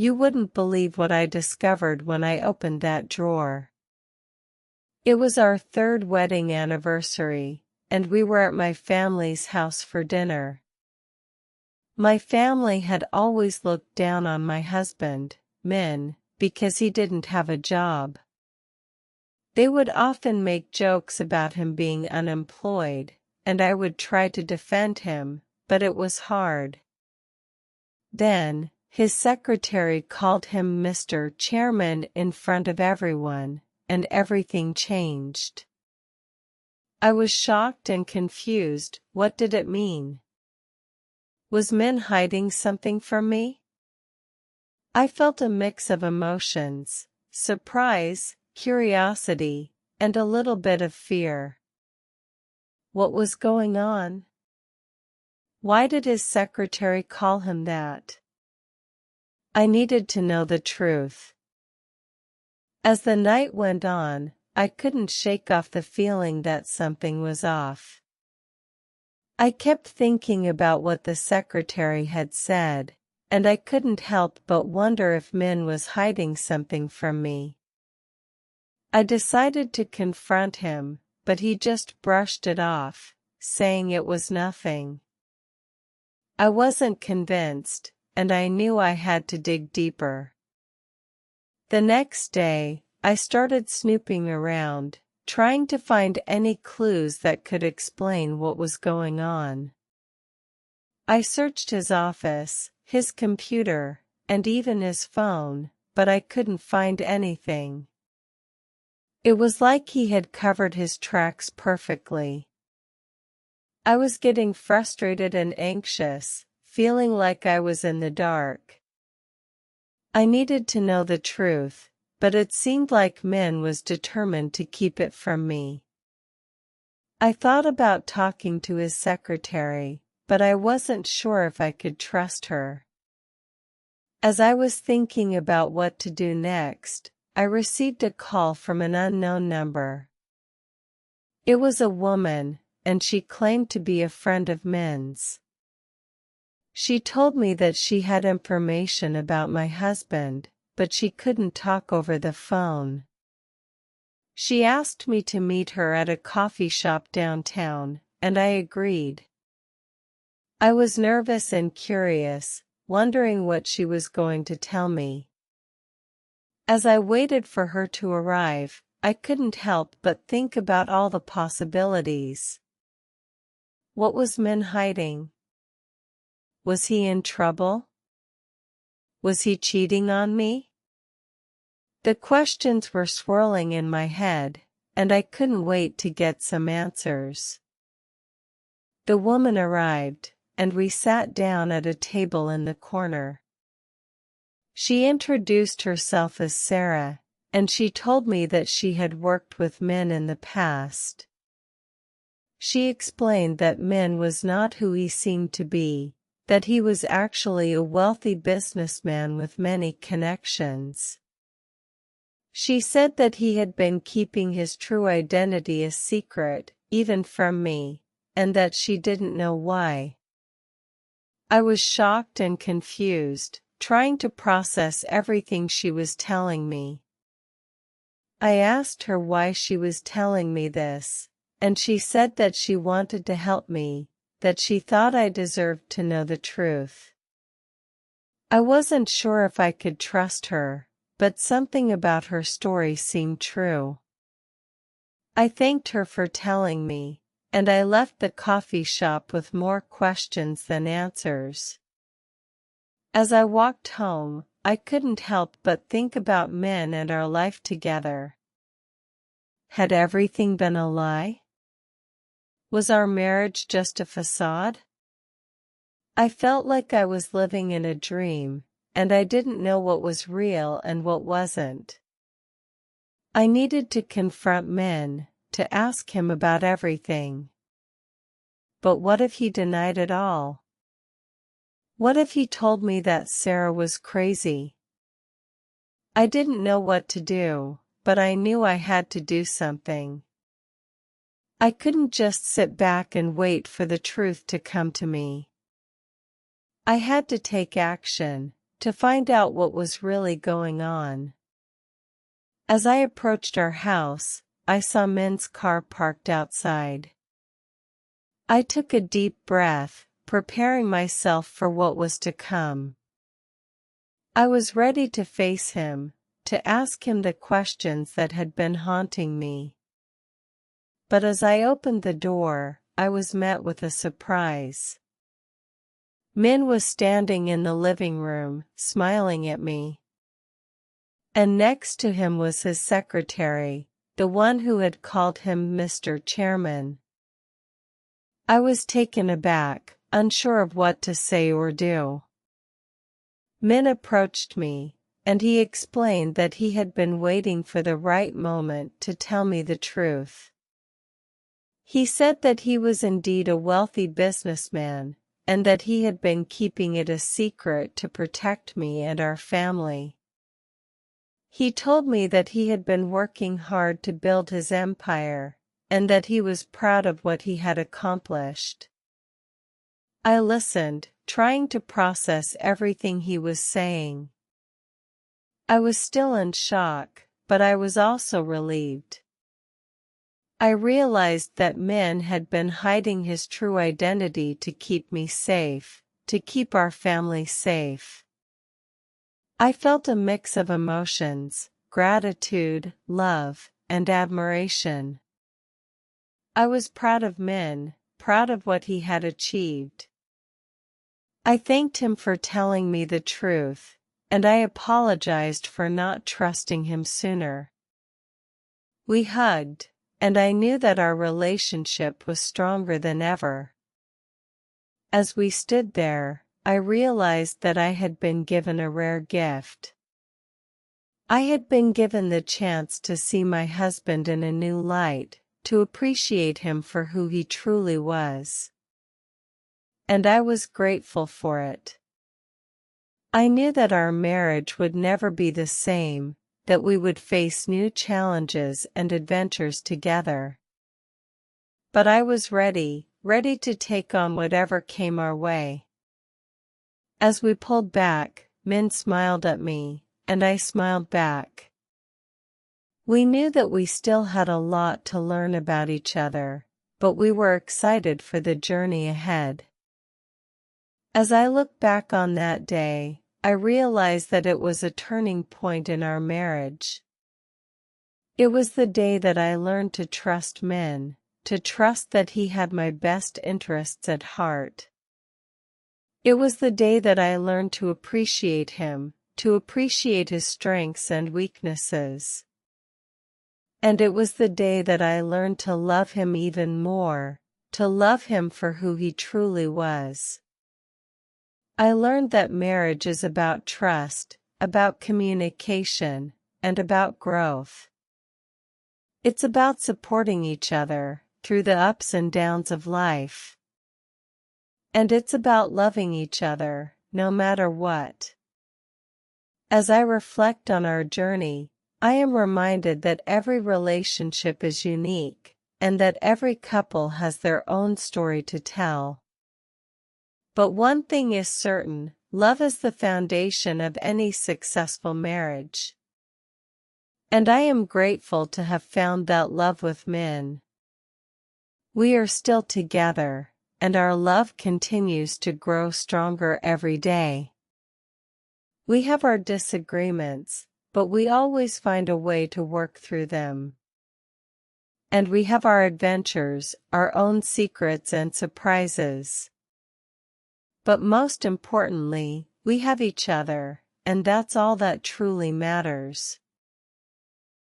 You wouldn't believe what I discovered when I opened that drawer. It was our 3rd wedding anniversary, and we were at my family's house for dinner. My family had always looked down on my husband, Min, because he didn't have a job. They would often make jokes about him being unemployed, and I would try to defend him, but it was hard. Then, his secretary called him Mr. Chairman in front of everyone, and everything changed. I was shocked and confused. What did it mean? Was Min hiding something from me? I felt a mix of emotions: surprise, curiosity, and a little bit of fear. What was going on? Why did his secretary call him that? I needed to know the truth. As the night went on, I couldn't shake off the feeling that something was off. I kept thinking about what the secretary had said, and I couldn't help but wonder if Min was hiding something from me. I decided to confront him, but he just brushed it off, saying it was nothing. I wasn't convinced, and I knew I had to dig deeper. The next day, I started snooping around, trying to find any clues that could explain what was going on. I searched his office, his computer, and even his phone, but I couldn't find anything. It was like he had covered his tracks perfectly. I was getting frustrated and anxious, feeling like I was in the dark. I needed to know the truth, but it seemed like Min was determined to keep it from me. I thought about talking to his secretary, but I wasn't sure if I could trust her. As I was thinking about what to do next, I received a call from an unknown number. It was a woman, and she claimed to be a friend of Min's. She told me that she had information about my husband, but she couldn't talk over the phone. She asked me to meet her at a coffee shop downtown, and I agreed. I was nervous and curious, wondering what she was going to tell me. As I waited for her to arrive, I couldn't help but think about all the possibilities. What was Min hiding? Was he in trouble? Was he cheating on me? The questions were swirling in my head, and I couldn't wait to get some answers. The woman arrived, and we sat down at a table in the corner. She introduced herself as Sarah, and she told me that she had worked with Min in the past. She explained that Min was not who he seemed to be, that he was actually a wealthy businessman with many connections. She said that he had been keeping his true identity a secret, even from me, and that she didn't know why. I was shocked and confused, trying to process everything she was telling me. I asked her why she was telling me this, and she said that she wanted to help me, that she thought I deserved to know the truth. I wasn't sure if I could trust her, but something about her story seemed true. I thanked her for telling me, and I left the coffee shop with more questions than answers. As I walked home, I couldn't help but think about Min and our life together. Had everything been a lie? Was our marriage just a facade? I felt like I was living in a dream, and I didn't know what was real and what wasn't. I needed to confront Min, to ask him about everything. But what if he denied it all? What if he told me that Sarah was crazy? I didn't know what to do, but I knew I had to do something. I couldn't just sit back and wait for the truth to come to me. I had to take action, to find out what was really going on. As I approached our house, I saw Min's car parked outside. I took a deep breath, preparing myself for what was to come. I was ready to face him, to ask him the questions that had been haunting me. But as I opened the door, I was met with a surprise. Min was standing in the living room, smiling at me. And next to him was his secretary, the one who had called him Mr. Chairman. I was taken aback, unsure of what to say or do. Min approached me, and he explained that he had been waiting for the right moment to tell me the truth. He said that he was indeed a wealthy businessman, and that he had been keeping it a secret to protect me and our family. He told me that he had been working hard to build his empire, and that he was proud of what he had accomplished. I listened, trying to process everything he was saying. I was still in shock, but I was also relieved. I realized that Min had been hiding his true identity to keep me safe, to keep our family safe. I felt a mix of emotions, gratitude, love, and admiration. I was proud of Min, proud of what he had achieved. I thanked him for telling me the truth, and I apologized for not trusting him sooner. We hugged, and I knew that our relationship was stronger than ever. As we stood there, I realized that I had been given a rare gift. I had been given the chance to see my husband in a new light, to appreciate him for who he truly was. And I was grateful for it. I knew that our marriage would never be the same, that we would face new challenges and adventures together. But I was ready to take on whatever came our way. As we pulled back, Min smiled at me, and I smiled back. We knew that we still had a lot to learn about each other, but we were excited for the journey ahead. As I look back on that day, I realize that it was a turning point in our marriage. It was the day that I learned to trust Min, to trust that he had my best interests at heart. It was the day that I learned to appreciate him, to appreciate his strengths and weaknesses. And it was the day that I learned to love him even more, to love him for who he truly was. I learned that marriage is about trust, about communication, and about growth. It's about supporting each other through the ups and downs of life. And it's about loving each other, no matter what. As I reflect on our journey, I am reminded that every relationship is unique, and that every couple has their own story to tell. But one thing is certain, love is the foundation of any successful marriage. And I am grateful to have found that love with Min. We are still together, and our love continues to grow stronger every day. We have our disagreements, but we always find a way to work through them. And we have our adventures, our own secrets and surprises. But most importantly, we have each other, and that's all that truly matters.